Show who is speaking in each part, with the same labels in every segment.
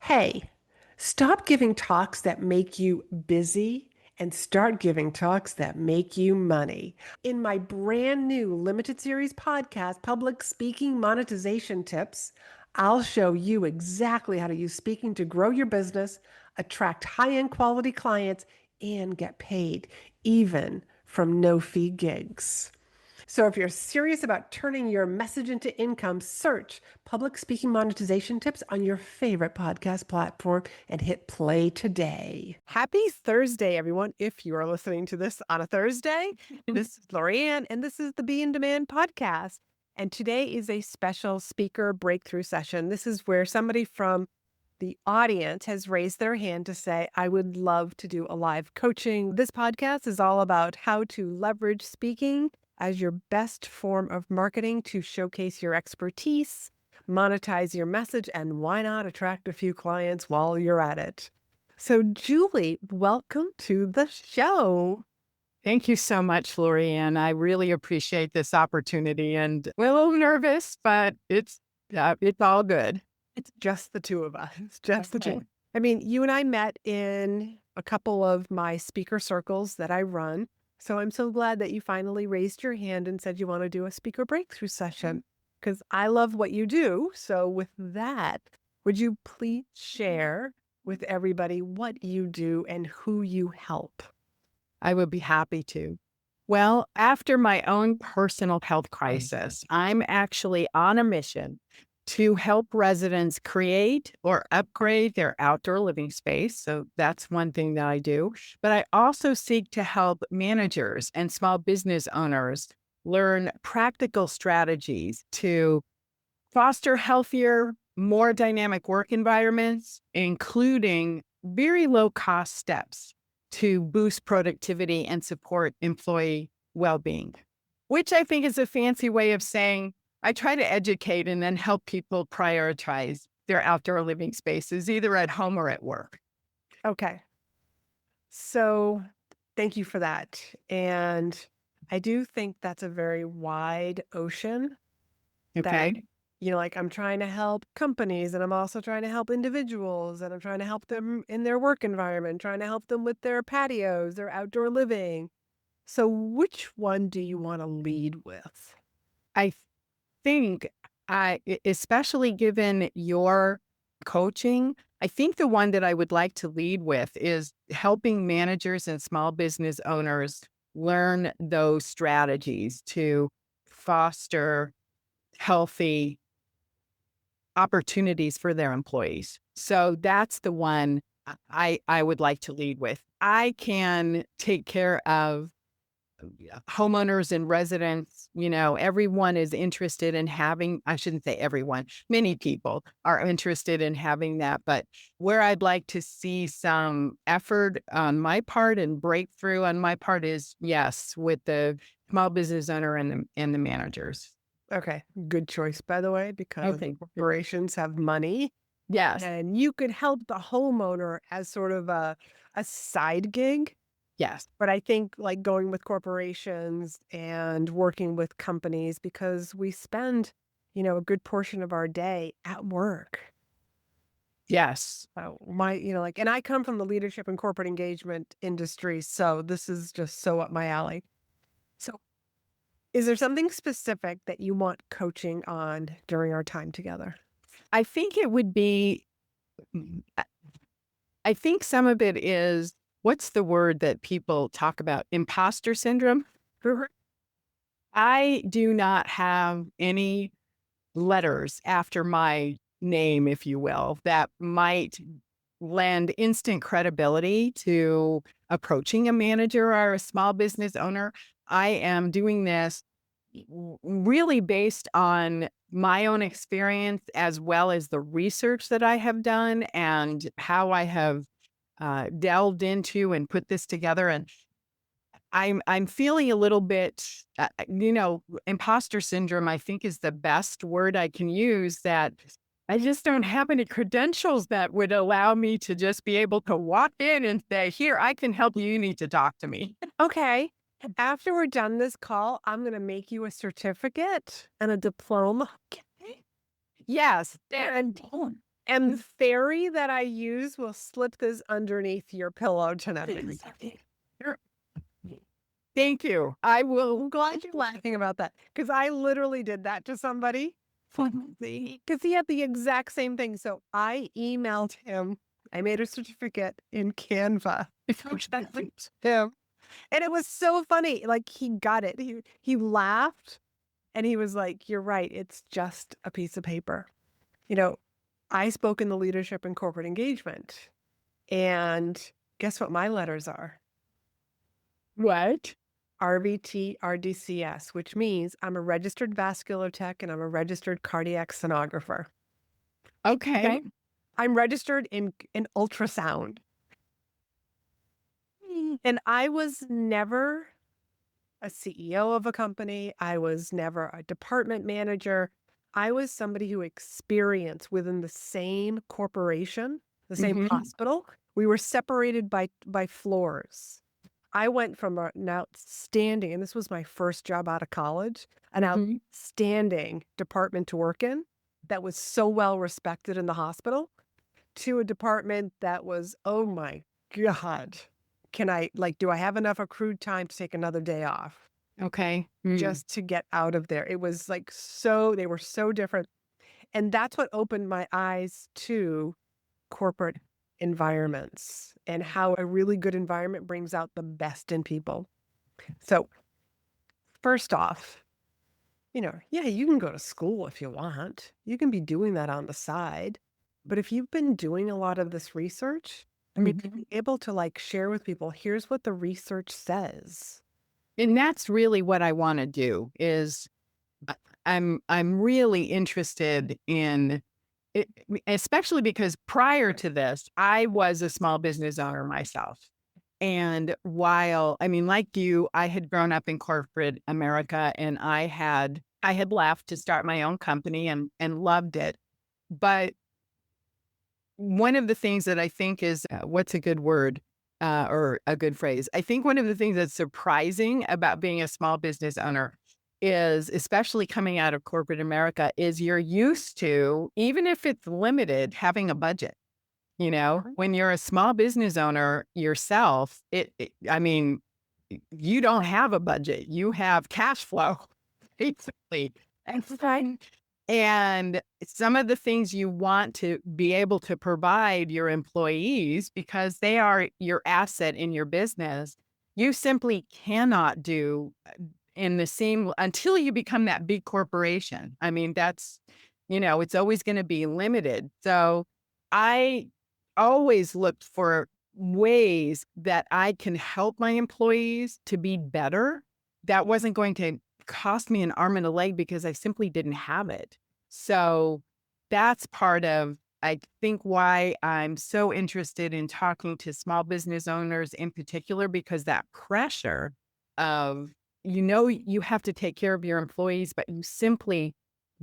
Speaker 1: Hey, stop giving talks that make you busy and start giving talks that make you money. In my brand new limited series podcast, Public Speaking Monetization Tips, I'll show you exactly how to use speaking to grow your business, attract high-end quality clients, and get paid, even from no-fee gigs. So if you're serious about turning your message into income, search Public Speaking Monetization Tips on your favorite podcast platform and hit play today. Happy Thursday, everyone. If you are listening to this on a Thursday, this is Laurie-Ann, and this is the Be in Demand podcast. And today is a special speaker breakthrough session. This is where somebody from the audience has raised their hand to say, I would love to do a live coaching. This podcast is all about how to leverage speaking as your best form of marketing to showcase your expertise, monetize your message, and why not attract a few clients while you're at it. So, Julie, welcome to the show.
Speaker 2: Thank you so much, Laurie-Ann. I really appreciate this opportunity and a little nervous, but it's all good.
Speaker 1: It's just the two of us. It's just the two.
Speaker 2: Okay.
Speaker 1: I mean, you and I met in a couple of my speaker circles that I run. So I'm so glad that you finally raised your hand and said you want to do a speaker breakthrough session because I love what you do. So with that, would you please share with everybody what you do and who you help?
Speaker 2: I would be happy to. Well, after my own personal health crisis, I'm actually on a mission to help residents create or upgrade their outdoor living space. So that's one thing that I do. But I also seek to help managers and small business owners learn practical strategies to foster healthier, more dynamic work environments, including very low cost steps to boost productivity and support employee well being, which I think is a fancy way of saying I try to educate and then help people prioritize their outdoor living spaces, either at home or at work.
Speaker 1: Okay. So thank you for that. And I do think that's a very wide ocean that,
Speaker 2: Okay.
Speaker 1: like I'm trying to help companies and I'm also trying to help individuals and I'm trying to help them in their work environment, trying to help them with their patios, their outdoor living. So which one do you want to lead with?
Speaker 2: I think especially given your coaching, I think the one that I would like to lead with is helping managers and small business owners learn those strategies to foster healthy opportunities for their employees. So that's the one I would like to lead with. I can take care of homeowners and residents. Everyone is interested in having, I shouldn't say everyone, many people are interested in having that. But where I'd like to see some effort on my part and breakthrough on my part is, yes, with the small business owner and the managers.
Speaker 1: Okay, good choice, by the way, because
Speaker 2: Okay.
Speaker 1: corporations have money
Speaker 2: Yes.
Speaker 1: and you could help the homeowner as sort of a side gig.
Speaker 2: Yes.
Speaker 1: But I think like going with corporations and working with companies because we spend, a good portion of our day at work.
Speaker 2: Yes.
Speaker 1: And I come from the leadership and corporate engagement industry. So this is just so up my alley. So is there something specific that you want coaching on during our time together?
Speaker 2: I think it would be, mm, I think some of it is, what's the word that people talk about? Imposter syndrome. I do not have any letters after my name, if you will, that might lend instant credibility to approaching a manager or a small business owner. I am doing this really based on my own experience as well as the research that I have done and how I have delved into and put this together. And I'm feeling a little bit, imposter syndrome, I think is the best word I can use, that I just don't have any credentials that would allow me to just be able to walk in and say, here, I can help you. You need to talk to me.
Speaker 1: Okay. After we're done this call, I'm going to make you a certificate and a diploma. Okay.
Speaker 2: Yes.
Speaker 1: And And the fairy that I use will slip this underneath your pillow tonight.
Speaker 2: Sure. Thank you. I will.
Speaker 1: I'm glad you're laughing about that because I literally did that to somebody because he had the exact same thing. So I emailed him. I made a certificate in Canva. Him. And it was so funny. Like he got it. He laughed and he was like, "You're right. It's just a piece of paper." You know, I spoke in the leadership and corporate engagement. And guess what my letters are?
Speaker 2: What?
Speaker 1: RVT RDCS, which means I'm a registered vascular tech and I'm a registered cardiac sonographer.
Speaker 2: Okay.
Speaker 1: I'm registered in ultrasound. And I was never a CEO of a company. I was never a department manager. I was somebody who experienced within the same corporation, the same hospital. We were separated by floors. I went from an outstanding, and this was my first job out of college, an outstanding department to work in that was so well respected in the hospital to a department that was, oh my God, do I have enough accrued time to take another day off
Speaker 2: Okay.
Speaker 1: just to get out of there? It was like they were so different. And that's what opened my eyes to corporate environments and how a really good environment brings out the best in people. So, first off, yeah, you can go to school if you want. You can be doing that on the side. But if you've been doing a lot of this research, I mean, to be able to like share with people, here's what the research says.
Speaker 2: And that's really what I want to do is I'm really interested in it, especially because prior to this, I was a small business owner myself. And I mean, like you, I had grown up in corporate America and I had left to start my own company and loved it. But one of the things that I think is what's a good word or a good phrase? I think one of the things that's surprising about being a small business owner is, especially coming out of corporate America, is you're used to, even if it's limited, having a budget. When you're a small business owner yourself, I mean, you don't have a budget. You have cash flow, basically. And fine. And some of the things you want to be able to provide your employees, because they are your asset in your business, you simply cannot do in the same until you become that big corporation. I mean, it's always going to be limited. So I always looked for ways that I can help my employees to be better. That wasn't going to cost me an arm and a leg because I simply didn't have it. So that's part of, I think, why I'm so interested in talking to small business owners in particular, because that pressure of, you have to take care of your employees, but you simply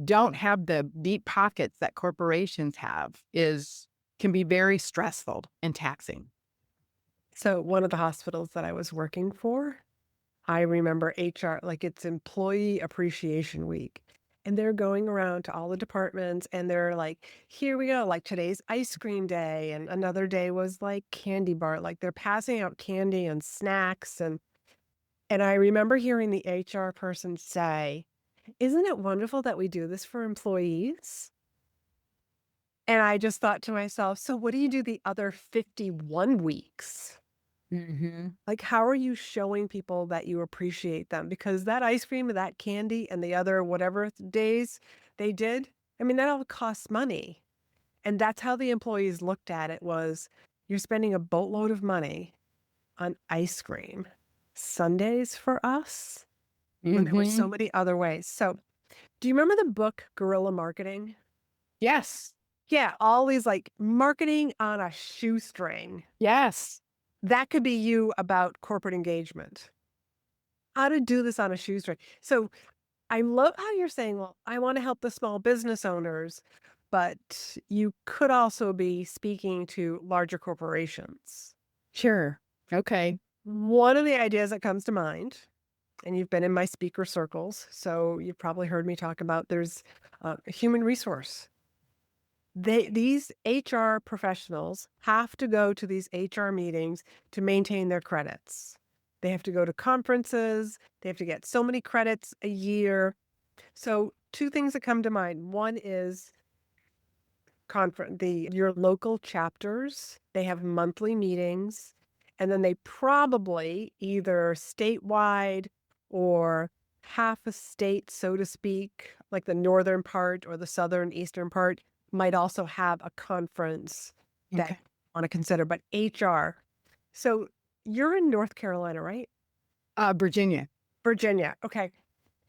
Speaker 2: don't have the deep pockets that corporations have can be very stressful and taxing.
Speaker 1: So, one of the hospitals that I was working for, I remember HR, like it's Employee Appreciation Week. And they're going around to all the departments and they're like, here we go, like today's ice cream day. And another day was like candy bar, like they're passing out candy and snacks. And I remember hearing the HR person say, isn't it wonderful that we do this for employees? And I just thought to myself, so what do you do the other 51 weeks? Like, how are you showing people that you appreciate them? Because that ice cream, that candy, and the other whatever days they did, I mean, that all costs money. And that's how the employees looked at it was, you're spending a boatload of money on ice cream. Sundays for us? When there were so many other ways. So, do you remember the book Guerrilla Marketing?
Speaker 2: Yes.
Speaker 1: Yeah, all these like marketing on a shoestring.
Speaker 2: Yes.
Speaker 1: That could be you about corporate engagement. How to do this on a shoestring. So I love how you're saying, well, I want to help the small business owners, but you could also be speaking to larger corporations.
Speaker 2: Sure. Okay.
Speaker 1: One of the ideas that comes to mind, and you've been in my speaker circles, so you've probably heard me talk about there's a human resource these HR professionals have to go to these HR meetings to maintain their credits. They have to go to conferences, they have to get so many credits a year. So, two things that come to mind. One is conference the your local chapters, they have monthly meetings, and then they probably either statewide or half a state, so to speak, like the northern part or the southern eastern part, might also have a conference that
Speaker 2: Okay.
Speaker 1: you want to consider. But HR, so you're in North Carolina, right?
Speaker 2: Virginia.
Speaker 1: Virginia. Okay.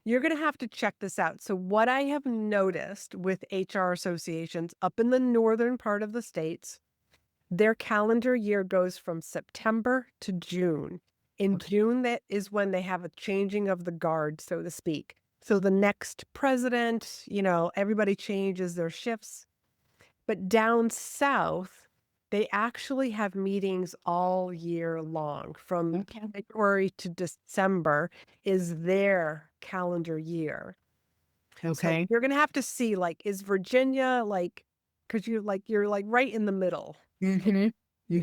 Speaker 1: You're going to have to check this out. So, what I have noticed with HR associations up in the northern part of the states, their calendar year goes from September to June. In
Speaker 2: Okay.
Speaker 1: June, that is when they have a changing of the guard, so to speak. So, the next president, everybody changes their shifts. But down south, they actually have meetings all year long. From
Speaker 2: Okay.
Speaker 1: January to December is their calendar year. So
Speaker 2: Okay.
Speaker 1: you're gonna have to see, like, is Virginia like, because you're like right in the middle.
Speaker 2: Mhm.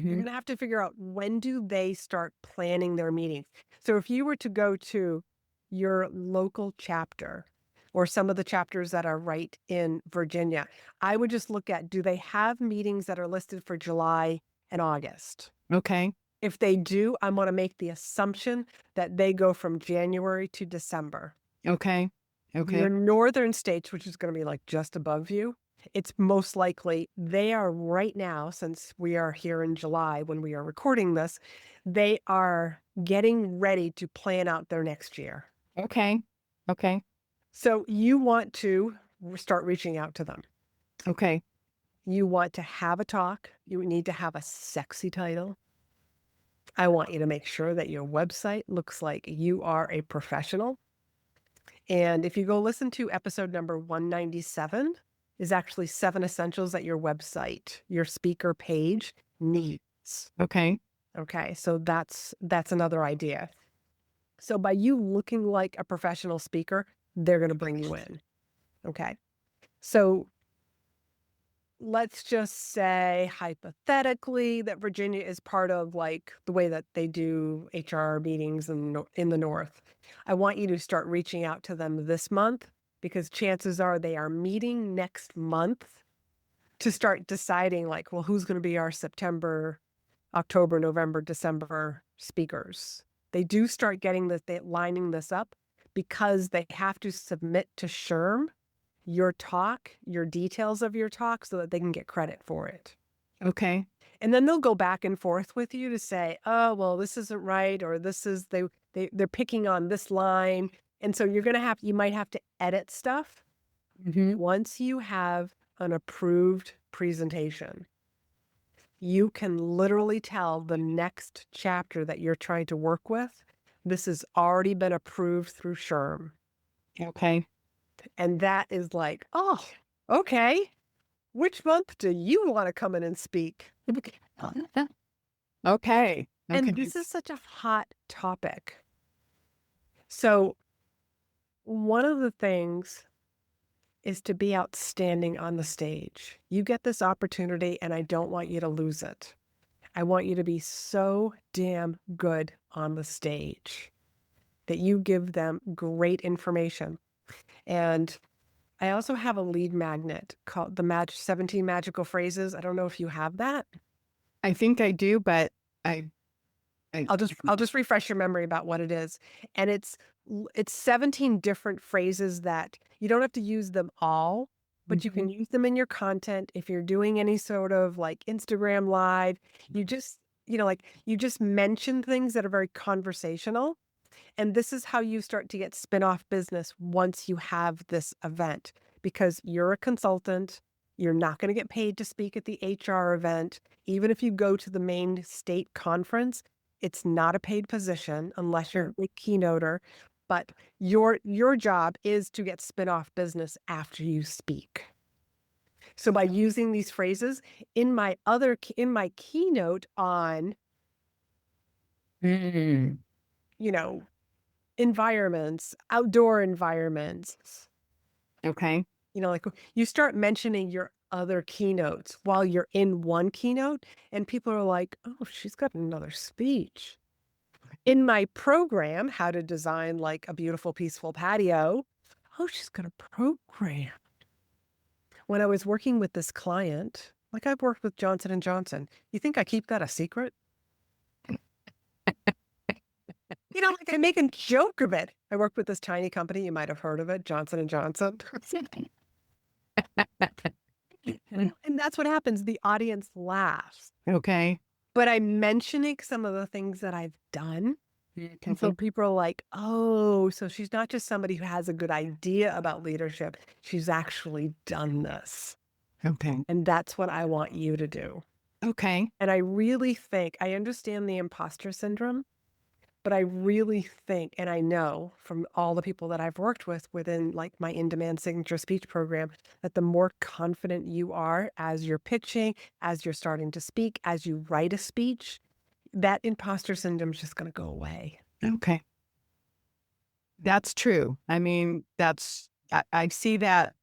Speaker 1: You're
Speaker 2: Mhm.
Speaker 1: gonna have to figure out when do they start planning their meetings. So if you were to go to your local chapter or some of the chapters that are right in Virginia, I would just look at, do they have meetings that are listed for July and August?
Speaker 2: Okay.
Speaker 1: If they do, I'm gonna make the assumption that they go from January to December.
Speaker 2: Okay.
Speaker 1: Your
Speaker 2: Okay.
Speaker 1: northern states, which is gonna be, like, just above you, it's most likely they are right now, since we are here in July when we are recording this, they are getting ready to plan out their next year.
Speaker 2: Okay. Okay.
Speaker 1: So you want to start reaching out to them.
Speaker 2: Okay.
Speaker 1: You want to have a talk. You need to have a sexy title. I want you to make sure that your website looks like you are a professional. And if you go listen to episode number 197, is actually 7 essentials that your website, your speaker page needs.
Speaker 2: Okay.
Speaker 1: Okay, so that's another idea. So by you looking like a professional speaker, they're going to bring you in. Okay. So let's just say hypothetically that Virginia is part of like the way that they do HR meetings in the North. I want you to start reaching out to them this month because chances are they are meeting next month to start deciding like, well, who's going to be our September, October, November, December speakers. They do start getting this, they lining this up because they have to submit to SHRM your talk, your details of your talk so that they can get credit for it.
Speaker 2: Okay.
Speaker 1: And then they'll go back and forth with you to say, "Oh, well, this isn't right," or "This is they're picking on this line." And so you might have to edit stuff
Speaker 2: Mhm.
Speaker 1: once you have an approved presentation. You can literally tell the next chapter that you're trying to work with, this has already been approved through SHRM.
Speaker 2: Okay.
Speaker 1: And that is like, "Oh, okay. Which month do you want to come in and speak?"
Speaker 2: Okay.
Speaker 1: And
Speaker 2: Okay.
Speaker 1: this is such a hot topic. So, one of the things is to be outstanding on the stage. You get this opportunity, and I don't want you to lose it. I want you to be so damn good on the stage that you give them great information. And I also have a lead magnet called the 17 Magical Phrases. I don't know if you have that.
Speaker 2: I think I do, but I I
Speaker 1: I'll just refresh your memory about what it is. And it's 17 different phrases that you don't have to use them all, but you
Speaker 2: Mhm.
Speaker 1: can use them in your content. If you're doing any sort of like Instagram live, you just, like you just mention things that are very conversational. And this is how you start to get spin-off business once you have this event because you're a consultant. You're not going to get paid to speak at the HR event. Even if you go to the main state conference, it's not a paid position unless you're a keynoter. But your job is to get spin-off business after you speak. So by using these phrases in my keynote on,
Speaker 2: Mm.
Speaker 1: you know, environments, outdoor environments,
Speaker 2: Okay.
Speaker 1: like you start mentioning your other keynotes while you're in one keynote, and people are like, "Oh, she's got another speech." In my program, How to Design Like a Beautiful, Peaceful Patio, oh, she's got a program. When I was working with this client, like I've worked with Johnson& and Johnson, you think I keep that a secret? Like I make a joke of it. I work with this tiny company, you might have heard of it, Johnson& Johnson. And that's what happens, the audience laughs.
Speaker 2: Okay.
Speaker 1: But I'm mentioning some of the things that I've done, and so
Speaker 2: Okay.
Speaker 1: people are like, "Oh, so she's not just somebody who has a good idea about leadership, she's actually done this."
Speaker 2: Okay.
Speaker 1: And that's what I want you to do.
Speaker 2: Okay.
Speaker 1: And I really think I understand the imposter syndrome, but I really think, and I know from all the people that I've worked with within like my in-demand signature speech program, that the more confident you are as you're pitching, as you're starting to speak, as you write a speech, that imposter syndrome is just going to go away.
Speaker 2: Okay. That's true. I mean, I see that.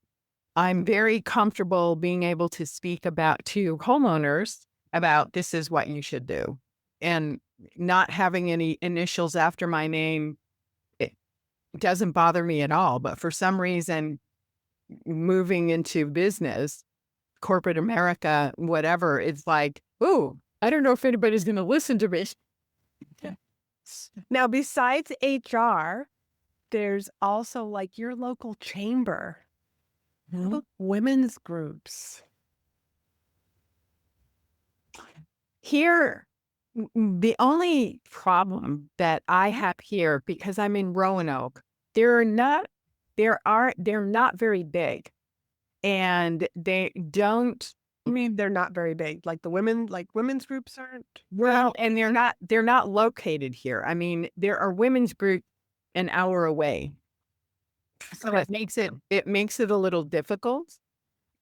Speaker 2: I'm very comfortable being able to speak about to homeowners about this is what you should do. And not having any initials after my name, it doesn't bother me at all. But for some reason, moving into business, corporate America, whatever, it's like, ooh, I don't know if anybody's going to listen to me.
Speaker 1: Now, besides HR, there's also like your local chamber. How about women's groups?
Speaker 2: Here, the only problem that I have here, because I'm in Roanoke, they're not, they're not very big, and they don't.
Speaker 1: I mean, they're not very big. Like women's groups aren't.
Speaker 2: Well, and they're not located here. I mean, there are women's groups an hour away, so it makes it a little difficult.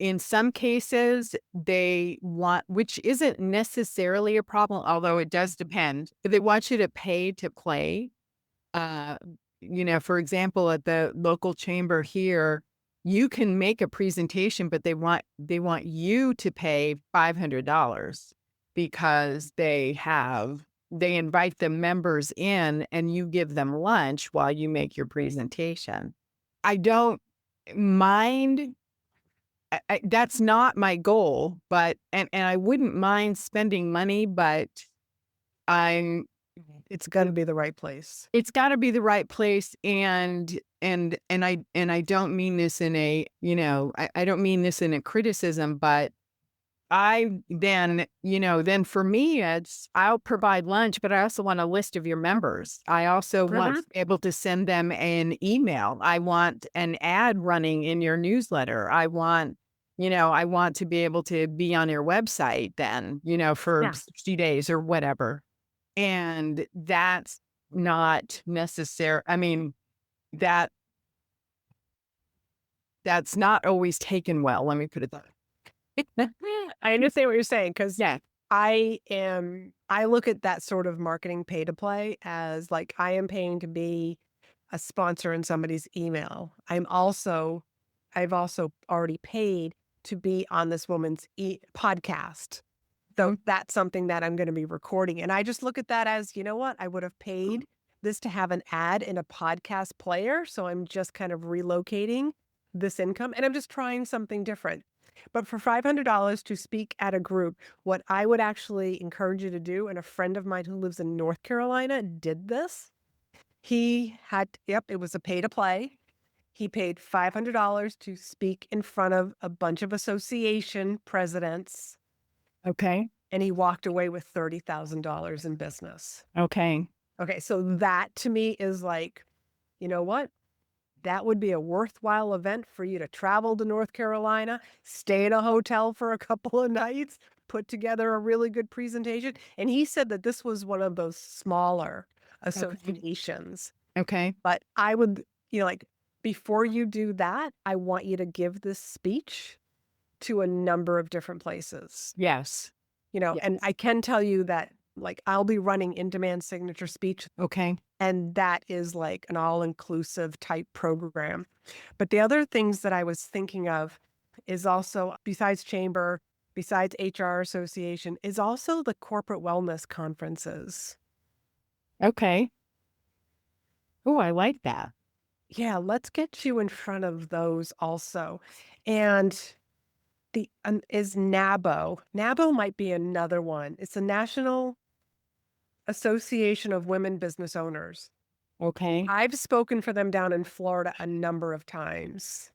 Speaker 2: In some cases, they want, which isn't necessarily a problem, although it does depend. If they want you to pay to play, uh, for example, at the local chamber here, you can make a presentation, but they want you to pay $500 because they invite the members in and you give them lunch while you make your presentation. I don't mind. That's not my goal, but and I wouldn't mind spending money, but I'm
Speaker 1: It's got to be the right place.
Speaker 2: it's got to be the right place, and I don't mean this in a, I don't mean this in a criticism, but then for me, it's I'll provide lunch, but I also want a list of your members. I also want to be able to send them an email. I want an ad running in your newsletter. I want to be able to be on your website then, for
Speaker 1: Yeah.
Speaker 2: 60 days or whatever. And that's not necessary. I mean, that that's not always taken well. Let me put it that way.
Speaker 1: I understand what you're saying because
Speaker 2: Yeah.
Speaker 1: I look at that sort of marketing pay to play as like I am paying to be a sponsor in somebody's email. I've also already paid to be on this woman's podcast. So that's something that I'm going to be recording. And I just look at that as, you know what? I would have paid this to have an ad in a podcast player. So I'm just kind of relocating this income and I'm just trying something different. But for $500 to speak at a group, what I would actually encourage you to do, and a friend of mine who lives in North Carolina did this. It was a pay to play. He paid $500 to speak in front of a bunch of association presidents,
Speaker 2: Okay.
Speaker 1: and he walked away with $30,000 in business.
Speaker 2: Okay.
Speaker 1: Okay, so that to me is like, you know what? That would be a worthwhile event for you to travel to North Carolina, stay in a hotel for a couple of nights, put together a really good presentation. And he said that this was one of those smaller associations.
Speaker 2: Okay.
Speaker 1: But I would, like before you do that, I want you to give this speech to a number of different places.
Speaker 2: Yes.
Speaker 1: And
Speaker 2: Yes.
Speaker 1: I can tell you that like I'll be running in-demand signature speech,
Speaker 2: Okay.
Speaker 1: and that is like an all-inclusive type program. But the other things that I was thinking of, is also, besides chamber, besides HR association, is also the corporate wellness conferences.
Speaker 2: Okay. Oh, I like that.
Speaker 1: Yeah, let's get you in front of those also. And the is NABO. NABO might be another one. It's the National Association of Women Business Owners.
Speaker 2: Okay.
Speaker 1: I've spoken for them down in Florida a number of times,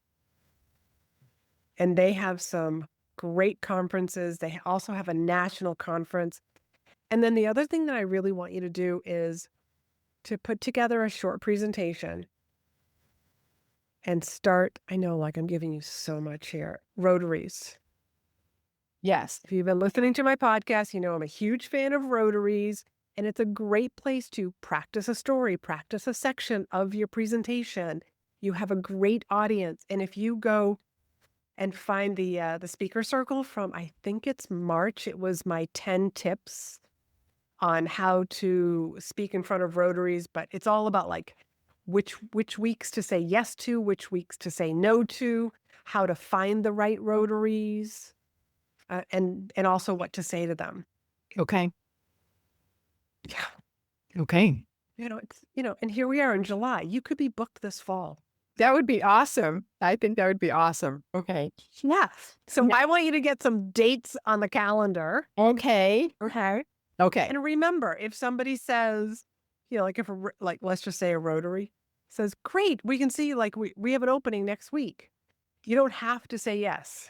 Speaker 1: and they have some great conferences. They also have a national conference. And then the other thing that I really want you to do is to put together a short presentation and start. I know, like I'm giving you so much here. Rotaries.
Speaker 2: Yes.
Speaker 1: If you've been listening to my podcast, you know I'm a huge fan of Rotaries, and it's a great place to practice a story, practice a section of your presentation. You have a great audience, and if you go and find the speaker circle from, I think it's March, it was my 10 tips on how to speak in front of Rotaries, but it's all about like which weeks to say yes to, which weeks to say no to, how to find the right Rotaries, and also what to say to them.
Speaker 2: Okay.
Speaker 1: Yeah.
Speaker 2: Okay.
Speaker 1: And here we are in July. You could be booked this fall.
Speaker 2: That would be awesome. I think that would be awesome. Okay.
Speaker 1: Yeah. So
Speaker 2: Yeah.
Speaker 1: I want you to get some dates on the calendar.
Speaker 2: Okay.
Speaker 1: Okay.
Speaker 2: Okay.
Speaker 1: And remember, if somebody says, like if like let's just say a Rotary says, "Great, we can see like we have an opening next week." You don't have to say yes.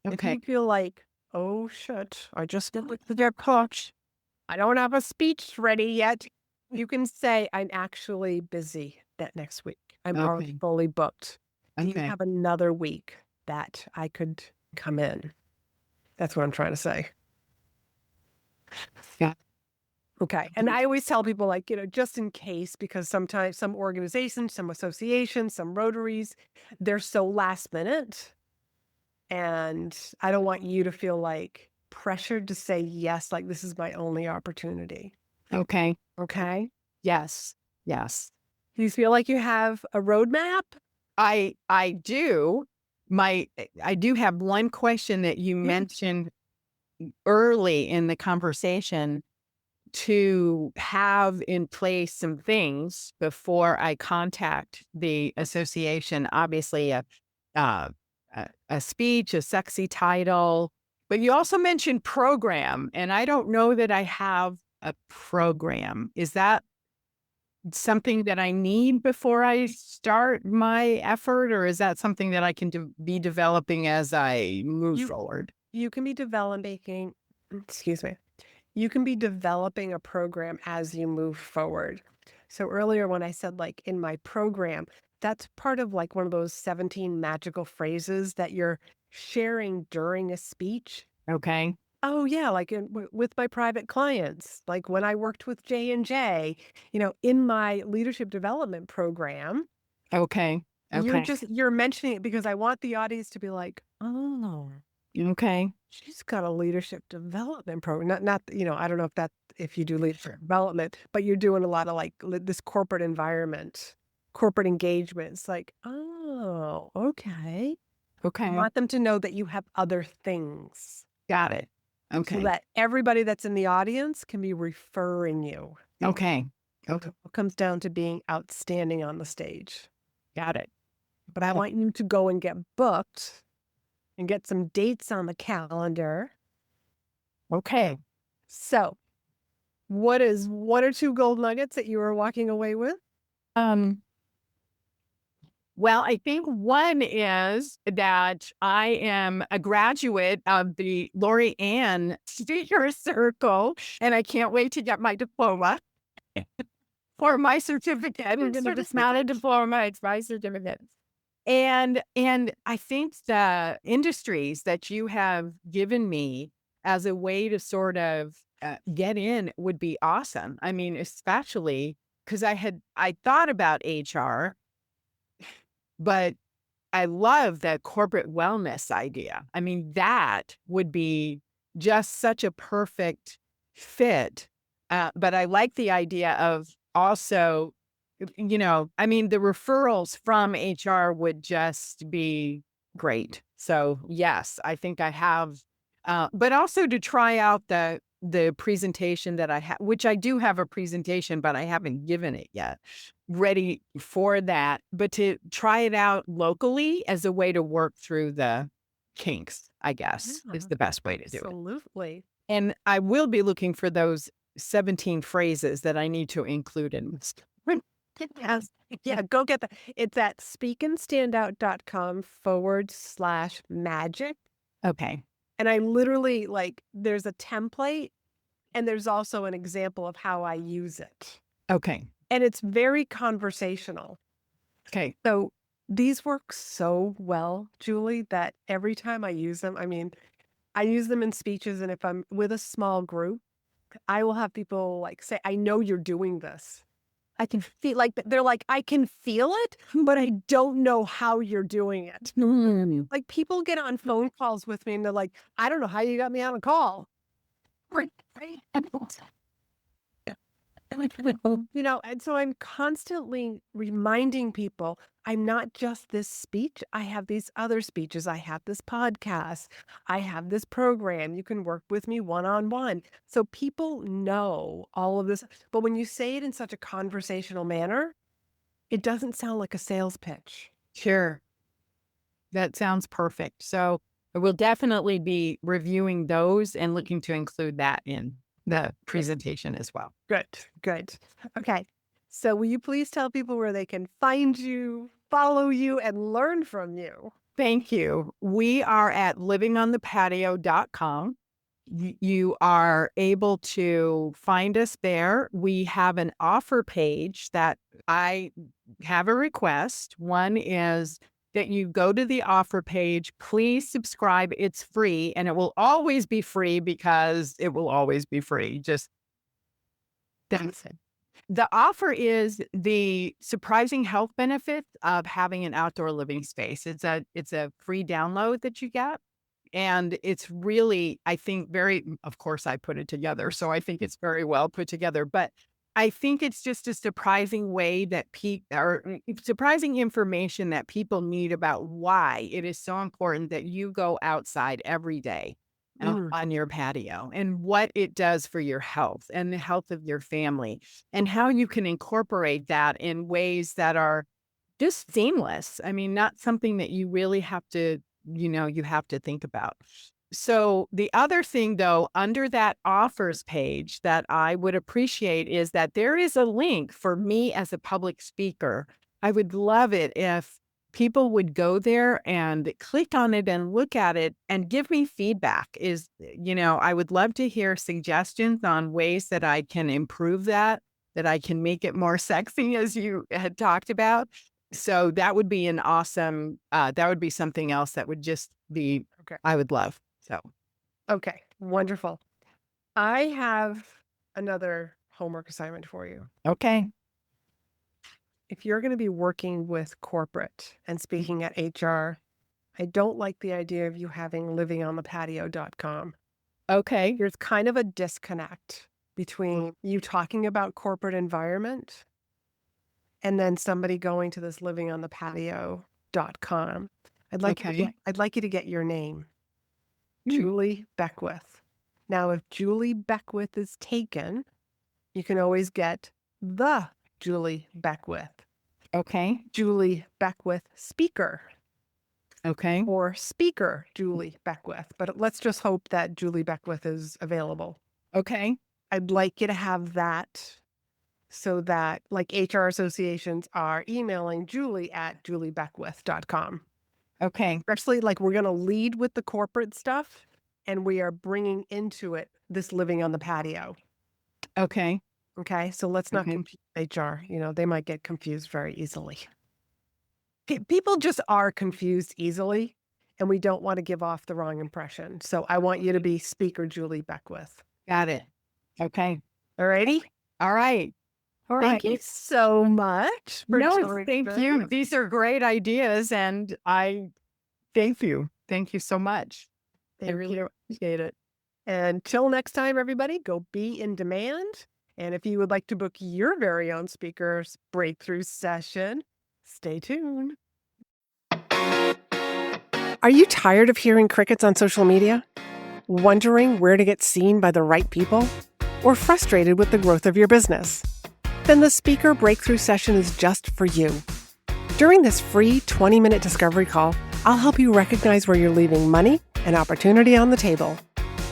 Speaker 1: If
Speaker 2: Okay.
Speaker 1: you feel like, "Oh shit, I just did with their coach. I don't have a speech ready yet." You can say, "I'm actually busy that next week. I'm already
Speaker 2: Okay.
Speaker 1: fully booked. Do you
Speaker 2: Okay.
Speaker 1: have another week that I could come in?" That's what I'm trying to say.
Speaker 2: Yeah.
Speaker 1: Okay. And I always tell people, like, just in case, because sometimes some organizations, some associations, some Rotaries, they're so last minute. And I don't want you to feel like pressured to say yes, like this is my only opportunity.
Speaker 2: Okay.
Speaker 1: Okay.
Speaker 2: Yes. Yes.
Speaker 1: Do you feel like you have a roadmap?
Speaker 2: I do. I do have one question that you
Speaker 1: Yeah.
Speaker 2: mentioned early in the conversation to have in place some things before I contact the association. Obviously, uh, a speech, a sexy title, but you also mentioned program, and I don't know that I have a program. Is that something that I need before I start my effort, or is that something that I can be developing as I move
Speaker 1: You
Speaker 2: forward?
Speaker 1: you can be developing, excuse me. You can be developing a program as you move forward. So earlier when I said like in my program, that's part of like one of those 17 magical phrases that you're sharing during a speech.
Speaker 2: Okay.
Speaker 1: Oh yeah, like with my private clients, like when I worked with J&J, in my leadership development program,
Speaker 2: Okay. Okay.
Speaker 1: you're mentioning it because I want the audience to be like, "Oh,
Speaker 2: Okay.
Speaker 1: she's got a leadership development program." Not, I don't know if you do leadership development, but you're doing a lot of like this corporate environment, corporate engagements. Like, oh, okay. I
Speaker 2: Okay.
Speaker 1: want them to know that you have other things
Speaker 2: Got it.
Speaker 1: so
Speaker 2: Okay.
Speaker 1: that everybody that's in the audience can be referring you.
Speaker 2: Okay. Okay.
Speaker 1: It comes down to being outstanding on the stage.
Speaker 2: Got it.
Speaker 1: But I want you to go and get booked and get some dates on the calendar.
Speaker 2: Okay.
Speaker 1: So, what is one or two gold nuggets that you are walking away with?
Speaker 2: Um, well, I think one is that I am a graduate of the Laurie-Ann Speaker Circle, and I can't wait to get my diploma or my certificate. It's not a diploma, it's my certificate. And I think the industries that you have given me as a way to sort of get in would be awesome. I mean, especially because I thought about HR, but I love that corporate wellness idea. I mean, that would be just such a perfect fit. But I like the idea of also, I mean, the referrals from HR would just be great. So yes, I think I have, but also to try out the presentation that I have, which I do have a presentation, but I haven't given it yet, ready for that. But to try it out locally as a way to work through the kinks, I guess,
Speaker 1: Yeah,
Speaker 2: is the best way to do it.
Speaker 1: absolutely.
Speaker 2: And I will be looking for those 17 phrases that I need to include in this.
Speaker 1: Yes. Yeah, go get that. It's at speakandstandout.com/magic.
Speaker 2: Okay.
Speaker 1: And I literally there's a template and there's also an example of how I use it.
Speaker 2: Okay.
Speaker 1: And it's very conversational.
Speaker 2: Okay.
Speaker 1: So these work so well, Julie, that every time I use them, I mean, I use them in speeches. And if I'm with a small group, I will have people say, I know you're doing this. I can feel they're like, I can feel it, but I don't know how you're doing it. Like people get on phone calls with me and they're like, I don't know how you got me on a call. Right. Right. And so I'm constantly reminding people I'm not just this speech. I have these other speeches. I have this podcast. I have this program. You can work with me one on one. So people know all of this. But when you say it in such a conversational manner, it doesn't sound like a sales pitch.
Speaker 2: Sure. That sounds perfect. So I will definitely be reviewing those and looking to include that in the presentation as well.
Speaker 1: Good, good. Okay. So will you please tell people where they can find you, follow you, and learn from you?
Speaker 2: Thank you. We are at livingonthepatio.com. You are able to find us there. We have an offer page that I have a request. One is that you go to the offer page. Please subscribe. It's free and it will always be free because it will always be free. Just that's it. The offer is the surprising health benefits of having an outdoor living space. It's a free download that you get. And it's really, I think, of course, I put it together. So I think it's very well put together. But I think it's just a surprising way that surprising information that people need about why it is so important that you go outside every day on your patio and what it does for your health and the health of your family and how you can incorporate that in ways that are just seamless. I mean, not something that you really have to, you have to think about. So the other thing though, under that offers page that I would appreciate is that there is a link for me as a public speaker. I would love it if people would go there and click on it and look at it and give me feedback. I would love to hear suggestions on ways that I can improve that I can make it more sexy as you had talked about. So that would be that would be something else that would just be,
Speaker 1: Okay.
Speaker 2: I would love. So,
Speaker 1: Okay. Wonderful. I have another homework assignment for you.
Speaker 2: okay.
Speaker 1: If you're going to be working with corporate and speaking at HR, I don't like the idea of you having livingonthepatio.com.
Speaker 2: Okay.
Speaker 1: There's kind of a disconnect between you talking about corporate environment and then somebody going to this livingonthepatio.com. I'd like you to get your name, Julie Beckwith. Now, if Julie Beckwith is taken, you can always get the Julie Beckwith.
Speaker 2: Okay.
Speaker 1: Julie Beckwith speaker.
Speaker 2: Okay.
Speaker 1: Or speaker Julie Beckwith. But let's just hope that Julie Beckwith is available.
Speaker 2: Okay.
Speaker 1: I'd like you to have that so that HR associations are emailing Julie at juliebeckwith.com.
Speaker 2: Okay.
Speaker 1: Especially we're going to lead with the corporate stuff and we are bringing into it this living on the patio.
Speaker 2: Okay.
Speaker 1: Okay. So let's not confuse HR. They might get confused very easily. People just are confused easily and we don't want to give off the wrong impression. So I want you to be speaker Julie Beckwith.
Speaker 2: Got it. Okay.
Speaker 1: All righty.
Speaker 2: All right. All right.
Speaker 1: Thank you so much.
Speaker 2: Thank you. These are great ideas and I thank you. Thank you so much.
Speaker 1: I really appreciate it. And till next time, everybody, go be in demand. And if you would like to book your very own speaker's breakthrough session, stay tuned. Are you tired of hearing crickets on social media? Wondering where to get seen by the right people? Or frustrated with the growth of your business? Then the Speaker Breakthrough Session is just for you. During this free 20-minute discovery call, I'll help you recognize where you're leaving money and opportunity on the table.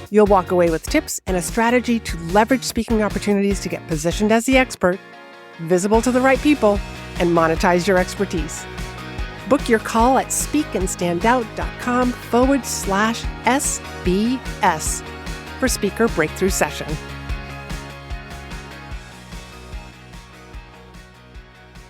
Speaker 1: You'll walk away with tips and a strategy to leverage speaking opportunities to get positioned as the expert, visible to the right people, and monetize your expertise. Book your call at speakandstandout.com/SBS for Speaker Breakthrough Session.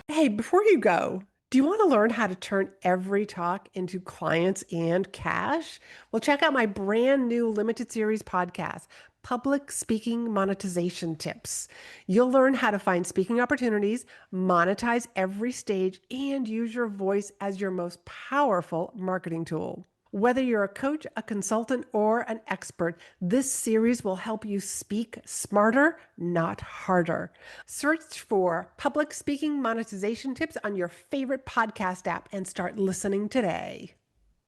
Speaker 1: Hey, before you go, do you want to learn how to turn every talk into clients and cash? Well, check out my brand new limited series podcast, Public Speaking Monetization Tips. You'll learn how to find speaking opportunities, monetize every stage, and use your voice as your most powerful marketing tool. Whether you're a coach, a consultant, or an expert, this series will help you speak smarter, not harder. Search for Public Speaking Monetization Tips on your favorite podcast app and start listening today.